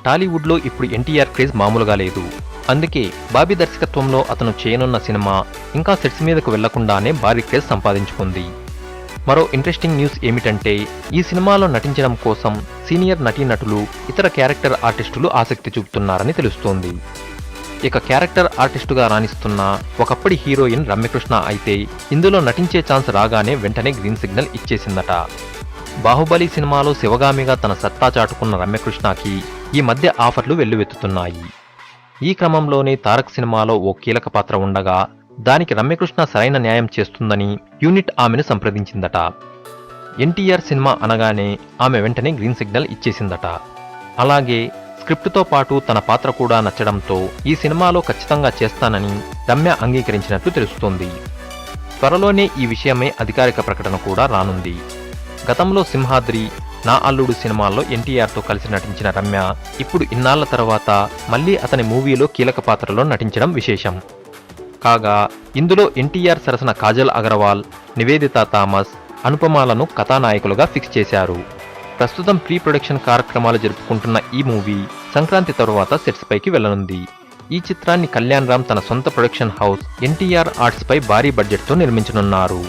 టాలీవుడ్లో ఇప్పుడు ఎన్టీఆర్ క్రేజ్ మామూలుగా లేదు. అందుకే బాబీ దర్శకత్వంలో అతను చేయనున్న సినిమా ఇంకా సెట్స్ మీదకు వెళ్లకుండానే భారీ క్రేజ్ సంపాదించుకుంది. మరో ఇంట్రెస్టింగ్ న్యూస్ ఏమిటంటే ఈ సినిమాలో నటించడం కోసం సీనియర్ నటీనటులు, ఇతర క్యారెక్టర్ ఆర్టిస్టులు ఆసక్తి చూపుతున్నారని తెలుస్తోంది. ఇక క్యారెక్టర్ ఆర్టిస్టుగా రాణిస్తున్న ఒకప్పటి హీరోయిన్ రమ్యకృష్ణ అయితే ఇందులో నటించే ఛాన్స్ రాగానే వెంటనే గ్రీన్ సిగ్నల్ ఇచ్చేసిందట. బాహుబలి సినిమాలో శివగామిగా తన సత్తా చాటుకున్న రమ్యకృష్ణకి ఈ మధ్య ఆఫర్లు వెల్లువెత్తుతున్నాయి. ఈ క్రమంలోనే తారక్ సినిమాలో ఓ కీలక పాత్ర ఉండగా దానికి రమ్యకృష్ణ సరైన న్యాయం చేస్తుందని యూనిట్ ఆమెను సంప్రదించిందట. ఎన్టీఆర్ సినిమా అనగానే ఆమె వెంటనే గ్రీన్ సిగ్నల్ ఇచ్చేసిందట. అలాగే స్క్రిప్టుతో పాటు తన పాత్ర కూడా నచ్చడంతో ఈ సినిమాలో ఖచ్చితంగా చేస్తానని రమ్య అంగీకరించినట్లు తెలుస్తోంది. త్వరలోనే ఈ విషయమై అధికారిక ప్రకటన కూడా రానుంది. గతంలో సింహాద్రి, నా అల్లుడు సినిమాల్లో ఎన్టీఆర్తో కలిసి నటించిన రమ్య ఇప్పుడు ఇన్నాళ్ల తర్వాత మళ్లీ అతని మూవీలో కీలక పాత్రలో నటించడం విశేషం. కాగా ఇందులో ఎన్టీఆర్ సరసన కాజల్ అగర్వాల్, నివేదితా థామస్, అనుపమాలను కథానాయకులుగా ఫిక్స్ చేశారు. ప్రస్తుతం ప్రీ ప్రొడక్షన్ కార్యక్రమాలు జరుపుకుంటున్న ఈ మూవీ సంక్రాంతి తరువాత సెట్స్ పైకి వెళ్లనుంది. ఈ చిత్రాన్ని కళ్యాణ్ రామ్ తన సొంత ప్రొడక్షన్ హౌస్ ఎన్టీఆర్ ఆర్ట్స్ పై భారీ బడ్జెట్తో నిర్మించనున్నారు.